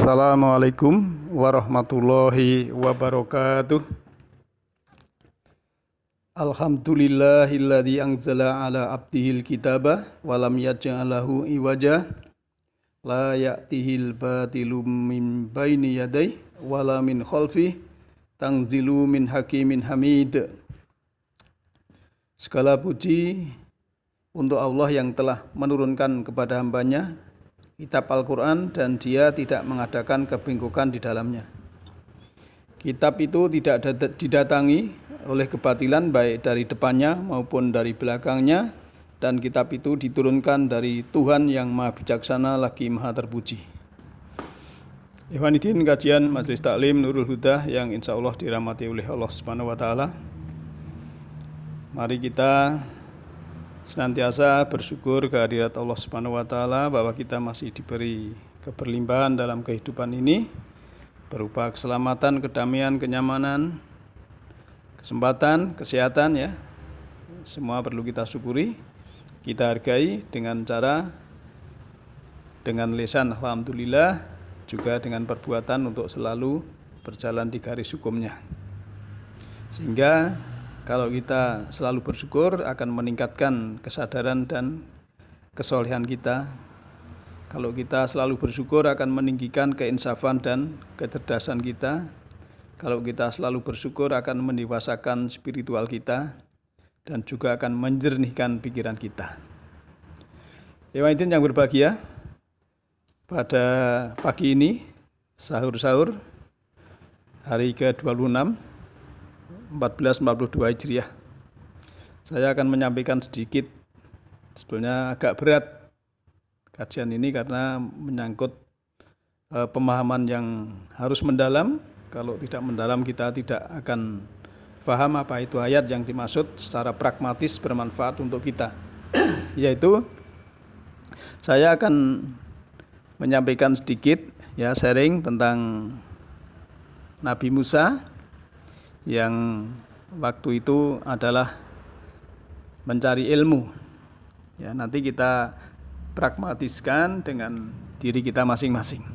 Assalamualaikum warahmatullahi wabarakatuh. Alhamdulillahilladzi anzala ala abdihil kitaba wa lam yaj'alahu iwaja la ya'tihil batilu min baini yadayhi wala min khalfihi tanzilu min hakimin hamid. Segala puji untuk Allah yang telah menurunkan kepada hambanya kitab Al-Quran dan dia tidak mengadakan kebengkokan di dalamnya. Kitab itu tidak didatangi oleh kebatilan baik dari depannya maupun dari belakangnya, dan kitab itu diturunkan dari Tuhan yang maha bijaksana lagi maha terpuji. Ikhwanidin, kajian Majelis Taklim Nurul Huda yang insya Allah dirahmati oleh Allah Subhanahu wa Ta'ala. Mari kita senantiasa bersyukur kehadirat Allah Subhanahu wa Ta'ala bahwa kita masih diberi keberlimpahan dalam kehidupan ini berupa keselamatan, kedamaian, kenyamanan, kesempatan, kesehatan ya. Semua perlu kita syukuri, kita hargai dengan lisan alhamdulillah, juga dengan perbuatan untuk selalu berjalan di garis hukumnya. Sehingga kalau kita selalu bersyukur akan meningkatkan kesadaran dan kesolehan kita. Kalau kita selalu bersyukur akan meninggikan keinsafan dan kecerdasan kita. Kalau kita selalu bersyukur akan mendewasakan spiritual kita dan juga akan menjernihkan pikiran kita. Ikhwatin yang berbahagia, pada pagi ini sahur hari ke-26 1442 Hijriah. Saya akan menyampaikan sedikit, sebetulnya agak berat kajian ini karena menyangkut pemahaman yang harus mendalam. Kalau tidak mendalam kita tidak akan paham apa itu ayat yang dimaksud secara pragmatis bermanfaat untuk kita. Yaitu saya akan menyampaikan sedikit ya, sharing tentang Nabi Musa yang waktu itu adalah mencari ilmu. Ya, nanti kita pragmatiskan dengan diri kita masing-masing.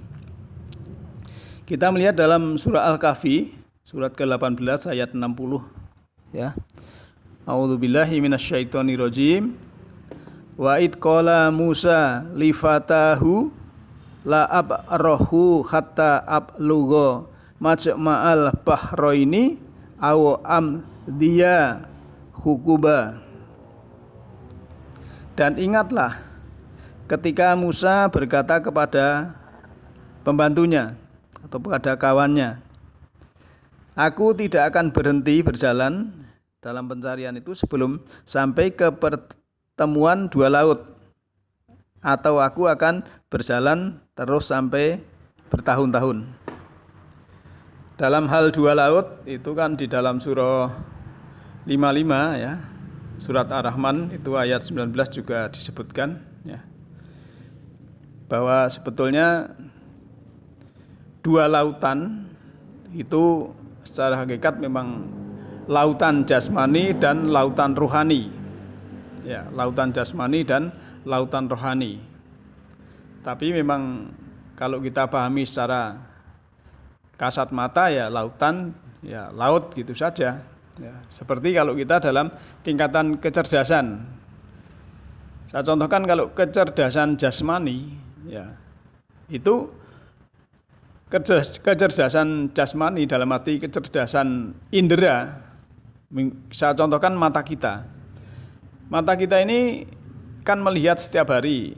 Kita melihat dalam surah Al-Kahfi, surat ke-18 ayat 60 ya. A'udzubillahi minasyaitonirrajim. Wa id qala Musa li fatahu la abrahu hatta ablugha majma'al bahraini aw amdiya hukuba. Dan ingatlah ketika Musa berkata kepada pembantunya atau kepada kawannya, aku tidak akan berhenti berjalan dalam pencarian itu sebelum sampai ke pertemuan dua laut, atau aku akan berjalan terus sampai bertahun-tahun. Dalam hal dua laut itu kan di dalam surah 55 ya, surat Ar-Rahman itu ayat 19 juga disebutkan ya, bahwa sebetulnya dua lautan itu secara hakikat memang lautan jasmani dan lautan rohani. Ya, lautan jasmani dan lautan rohani. Tapi memang kalau kita pahami secara kasat mata ya lautan, ya laut gitu saja. Ya, seperti kalau kita dalam tingkatan kecerdasan. Saya contohkan kalau kecerdasan jasmani, ya itu kecerdasan jasmani dalam arti kecerdasan indera. Saya contohkan mata kita. Mata kita ini kan melihat setiap hari.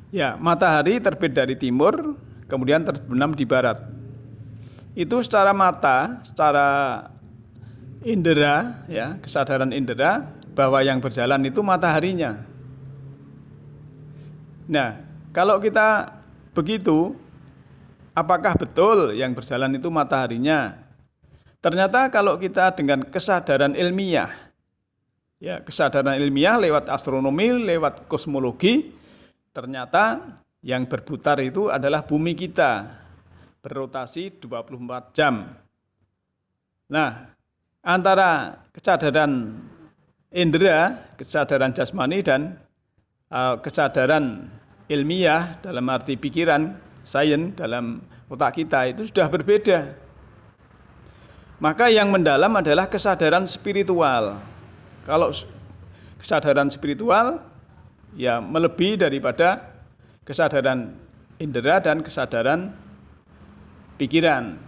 Ya, matahari terbit dari timur, kemudian terbenam di barat. Itu secara mata, secara indera, ya, kesadaran indera bahwa yang berjalan itu mataharinya. Nah, kalau kita begitu, apakah betul yang berjalan itu mataharinya? Ternyata kalau kita dengan kesadaran ilmiah, ya, kesadaran ilmiah lewat astronomi, lewat kosmologi, ternyata yang berputar itu adalah bumi kita, berrotasi 24 jam. Nah, antara kesadaran indera, kesadaran jasmani dan kesadaran ilmiah dalam arti pikiran sains, dalam otak kita itu sudah berbeda. Maka yang mendalam adalah kesadaran spiritual. Kalau kesadaran spiritual ya melebihi daripada kesadaran indera dan kesadaran pikiran.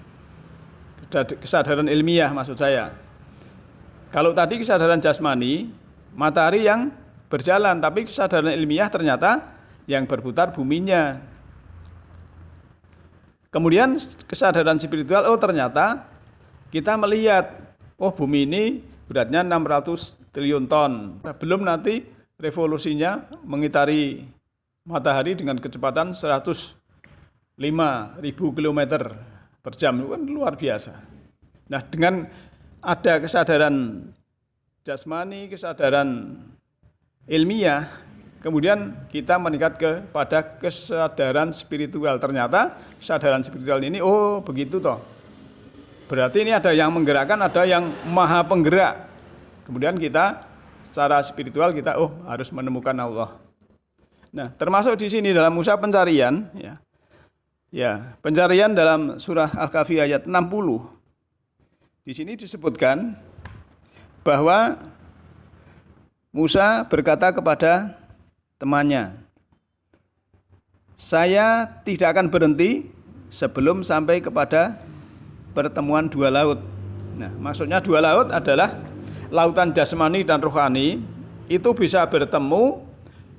Kesadaran ilmiah maksud saya. Kalau tadi kesadaran jasmani, matahari yang berjalan, tapi kesadaran ilmiah ternyata yang berputar buminya. Kemudian kesadaran spiritual, oh ternyata kita melihat, oh bumi ini beratnya 600 triliun ton. Belum nanti revolusinya mengitari matahari dengan kecepatan 105.000 km per jam. Itu kan luar biasa. Nah, dengan ada kesadaran jasmani, kesadaran ilmiah, kemudian kita meningkat kepada kesadaran spiritual. Ternyata kesadaran spiritual ini, oh begitu toh. Berarti ini ada yang menggerakkan, ada yang maha penggerak. Kemudian kita secara spiritual kita harus menemukan Allah. Nah, termasuk di sini dalam usaha pencarian, pencarian dalam surah Al-Kahfi ayat 60. Di sini disebutkan bahwa Musa berkata kepada temannya, saya tidak akan berhenti sebelum sampai kepada pertemuan dua laut. Nah, maksudnya dua laut adalah lautan jasmani dan rohani itu bisa bertemu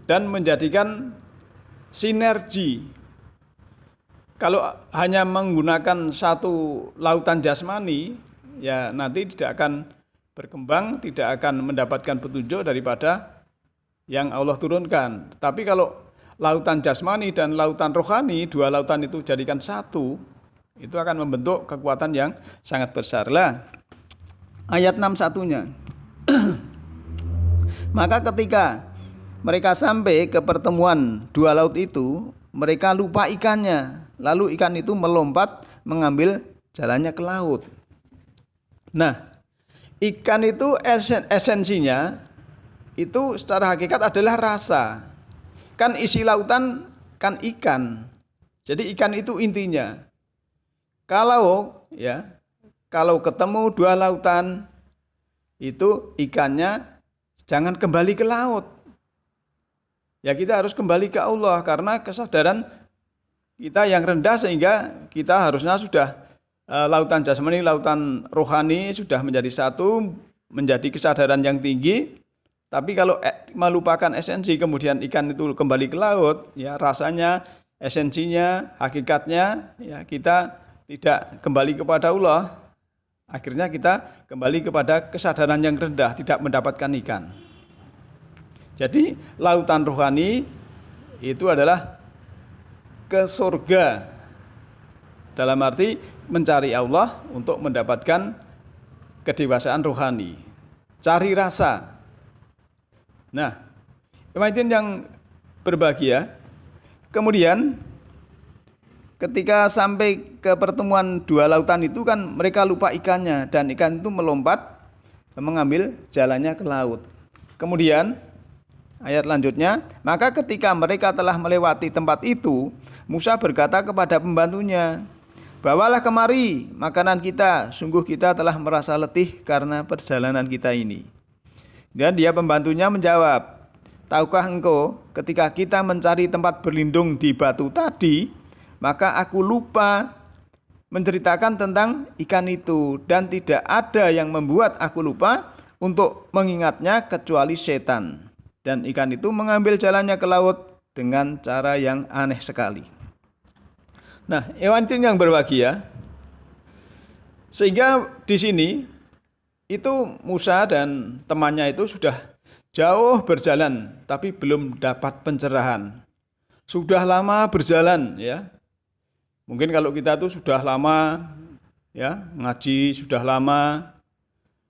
dan menjadikan sinergi. Kalau hanya menggunakan satu lautan jasmani, ya nanti tidak akan berkembang, tidak akan mendapatkan petunjuk daripada yang Allah turunkan. Tapi kalau lautan jasmani dan lautan rohani, dua lautan itu jadikan satu, itu akan membentuk kekuatan yang sangat besar lah. Ayat 61-nya. Maka ketika mereka sampai ke pertemuan dua laut itu, mereka lupa ikannya. Lalu ikan itu melompat mengambil jalannya ke laut. Nah, ikan itu esensinya itu secara hakikat adalah rasa. Kan isi lautan kan ikan. Jadi ikan itu intinya. Kalau ketemu dua lautan itu ikannya jangan kembali ke laut. Ya kita harus kembali ke Allah karena kesadaran kita yang rendah sehingga kita harusnya sudah lautan jasmani, lautan rohani sudah menjadi satu, menjadi kesadaran yang tinggi. Tapi kalau melupakan esensi kemudian ikan itu kembali ke laut, ya rasanya, esensinya, hakikatnya ya kita tidak kembali kepada Allah, akhirnya kita kembali kepada kesadaran yang rendah, tidak mendapatkan ikan. Jadi lautan rohani itu adalah ke surga, dalam arti mencari Allah untuk mendapatkan kedewasaan rohani, cari rasa. Nah, pemimpin yang berbahagia, kemudian ketika sampai ke pertemuan dua lautan itu kan mereka lupa ikannya dan ikan itu melompat mengambil jalannya ke laut. Kemudian ayat lanjutnya, maka ketika mereka telah melewati tempat itu, Musa berkata kepada pembantunya, bawalah kemari makanan kita, sungguh kita telah merasa letih karena perjalanan kita ini. Dan dia pembantunya menjawab, tahukah engkau ketika kita mencari tempat berlindung di batu tadi, maka aku lupa menceritakan tentang ikan itu dan tidak ada yang membuat aku lupa untuk mengingatnya kecuali setan. Dan ikan itu mengambil jalannya ke laut dengan cara yang aneh sekali. Nah, Ewantin yang berbahagia, sehingga di sini itu Musa dan temannya itu sudah jauh berjalan tapi belum dapat pencerahan. Sudah lama berjalan ya. Mungkin kalau kita tuh sudah lama ya ngaji, sudah lama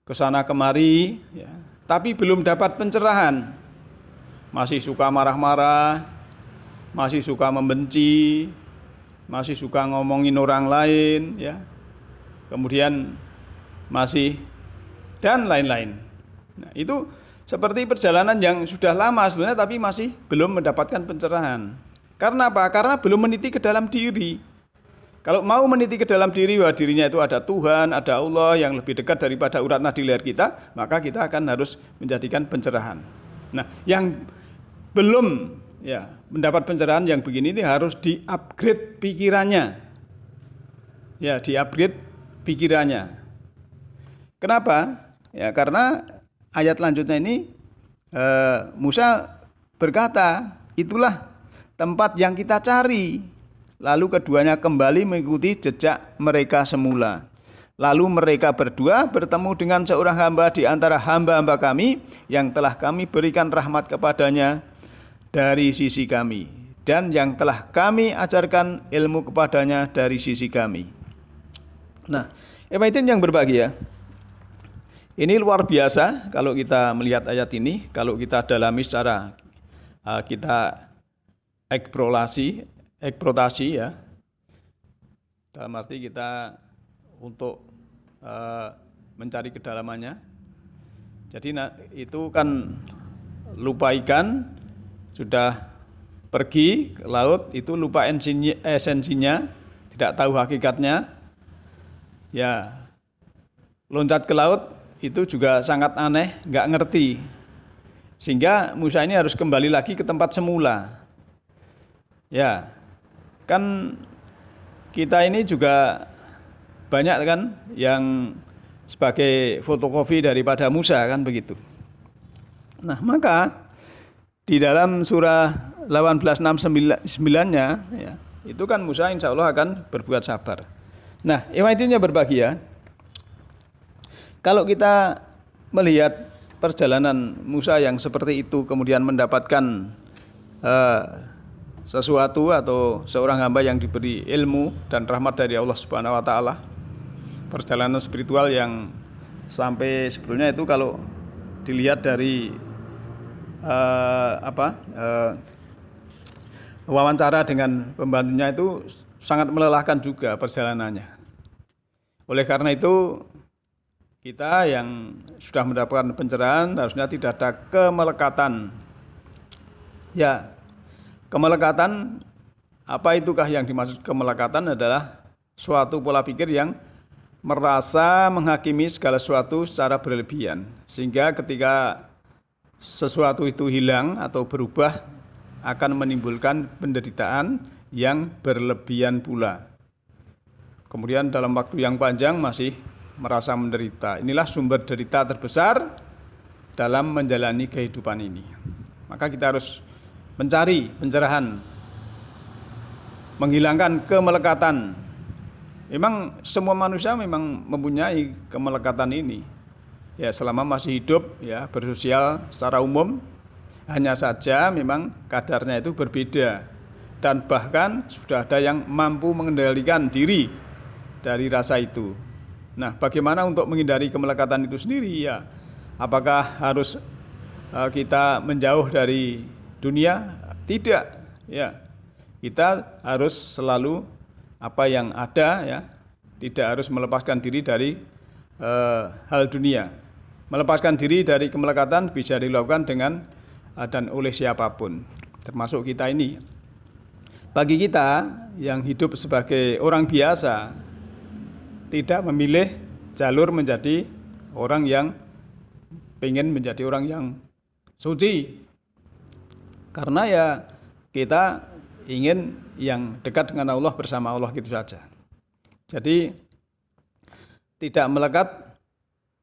ke sana kemari ya, tapi belum dapat pencerahan. Masih suka marah-marah, masih suka membenci, masih suka ngomongin orang lain ya. Kemudian masih dan lain-lain. Nah, itu seperti perjalanan yang sudah lama sebenarnya tapi masih belum mendapatkan pencerahan. Karena apa? Karena belum meniti ke dalam diri. Kalau mau meniti ke dalam diri bahwa dirinya itu ada Tuhan, ada Allah yang lebih dekat daripada urat nadi leher kita, maka kita akan harus menjadikan pencerahan. Nah, yang belum mendapat pencerahan yang begini ini harus di-upgrade pikirannya. Ya, di-upgrade pikirannya. Kenapa? Ya, karena ayat lanjutnya ini Musa berkata, itulah tempat yang kita cari. Lalu keduanya kembali mengikuti jejak mereka semula. Lalu mereka berdua bertemu dengan seorang hamba di antara hamba-hamba kami yang telah kami berikan rahmat kepadanya dari sisi kami, dan yang telah kami ajarkan ilmu kepadanya dari sisi kami. Nah, Emaitin yang berbahagia, ini luar biasa kalau kita melihat ayat ini, kalau kita dalami secara kita eksplorasi ya, dalam arti kita untuk mencari kedalamannya. Jadi itu kan lupa ikan, sudah pergi ke laut, itu lupa esensinya, tidak tahu hakikatnya. Ya, loncat ke laut itu juga sangat aneh, nggak ngerti. Sehingga Musa ini harus kembali lagi ke tempat semula. Ya, kan kita ini juga banyak kan yang sebagai fotokopi daripada Musa kan begitu. Nah, maka di dalam surah 18:6-9-nya ya, itu kan Musa insya Allah akan berbuat sabar. Nah, Emaitinnya berbahagia, kalau kita melihat perjalanan Musa yang seperti itu kemudian mendapatkan sesuatu atau seorang hamba yang diberi ilmu dan rahmat dari Allah Subhanahu wa taala, perjalanan spiritual yang sampai sebetulnya itu kalau dilihat dari wawancara dengan pembantunya itu sangat melelahkan juga perjalanannya. Oleh karena itu kita yang sudah mendapatkan pencerahan harusnya tidak ada kemelekatan. Ya, kemelekatan, apa itukah yang dimaksud kemelekatan adalah suatu pola pikir yang merasa menghakimi segala sesuatu secara berlebihan, sehingga ketika sesuatu itu hilang atau berubah akan menimbulkan penderitaan yang berlebihan pula. Kemudian dalam waktu yang panjang masih merasa menderita. Inilah sumber derita terbesar dalam menjalani kehidupan ini. Maka kita harus mencari pencerahan, menghilangkan kemelekatan. Memang semua manusia memang mempunyai kemelekatan ini. Ya, selama masih hidup ya, bersosial secara umum, hanya saja memang kadarnya itu berbeda. Dan bahkan sudah ada yang mampu mengendalikan diri dari rasa itu. Nah, bagaimana untuk menghindari kemelekatan itu sendiri ya? Apakah harus kita menjauh dari dunia? Tidak, ya. Kita harus selalu apa yang ada ya, tidak harus melepaskan diri dari hal dunia. Melepaskan diri dari kemelekatan bisa dilakukan dengan dan oleh siapapun, termasuk kita ini. Bagi kita yang hidup sebagai orang biasa, tidak memilih jalur menjadi orang yang pengen menjadi orang yang suci. Karena ya kita ingin yang dekat dengan Allah, bersama Allah gitu saja. Jadi tidak melekat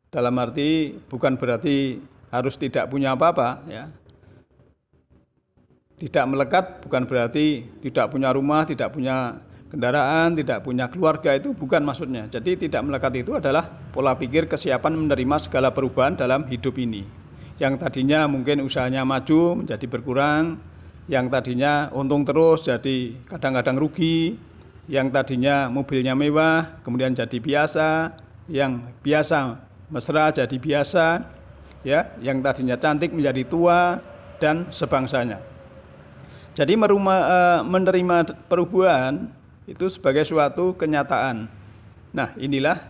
dalam arti bukan berarti harus tidak punya apa-apa ya. Tidak melekat bukan berarti tidak punya rumah, tidak punya kendaraan, tidak punya keluarga, itu bukan maksudnya. Jadi tidak melekat itu adalah pola pikir kesiapan menerima segala perubahan dalam hidup ini. Yang tadinya mungkin usahanya maju menjadi berkurang, yang tadinya untung terus jadi kadang-kadang rugi, yang tadinya mobilnya mewah kemudian jadi biasa, yang biasa mesra jadi biasa, ya, yang tadinya cantik menjadi tua dan sebangsanya. Jadi menerima perubahan itu sebagai suatu kenyataan. Nah, inilah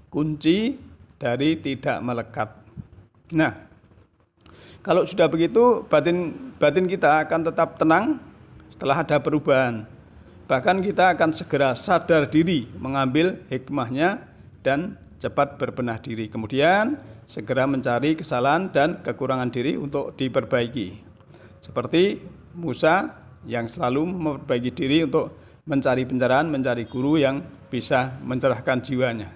kunci dari tidak melekat. Nah, kalau sudah begitu batin kita akan tetap tenang setelah ada perubahan. Bahkan kita akan segera sadar diri mengambil hikmahnya dan cepat berbenah diri. Kemudian segera mencari kesalahan dan kekurangan diri untuk diperbaiki. Seperti Musa yang selalu memperbaiki diri untuk mencari pencerahan, mencari guru yang bisa mencerahkan jiwanya.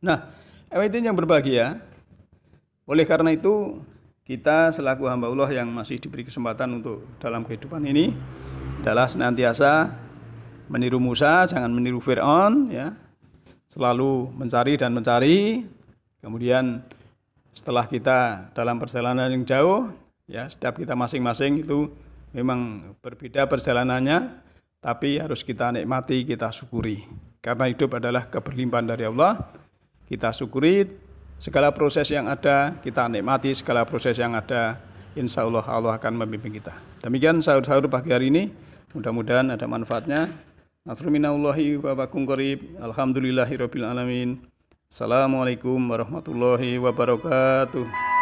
Nah, itu yang berbahagia. Oleh karena itu, kita selaku hamba Allah yang masih diberi kesempatan untuk dalam kehidupan ini adalah senantiasa meniru Musa, jangan meniru Fir'aun, ya. Selalu mencari dan mencari. Kemudian setelah kita dalam perjalanan yang jauh, ya, setiap kita masing-masing itu memang berbeda perjalanannya, tapi harus kita nikmati, kita syukuri. Karena hidup adalah keberlimpahan dari Allah. Kita syukuri segala proses yang ada, kita nikmati segala proses yang ada. Insya Allah Allah akan membimbing kita. Demikian sahur-sahur pagi hari ini. Mudah-mudahan ada manfaatnya. Nasrul minallahi wa bakum qarib. Alhamdulillahirabbil alamin. Assalamualaikum warahmatullahi wabarakatuh.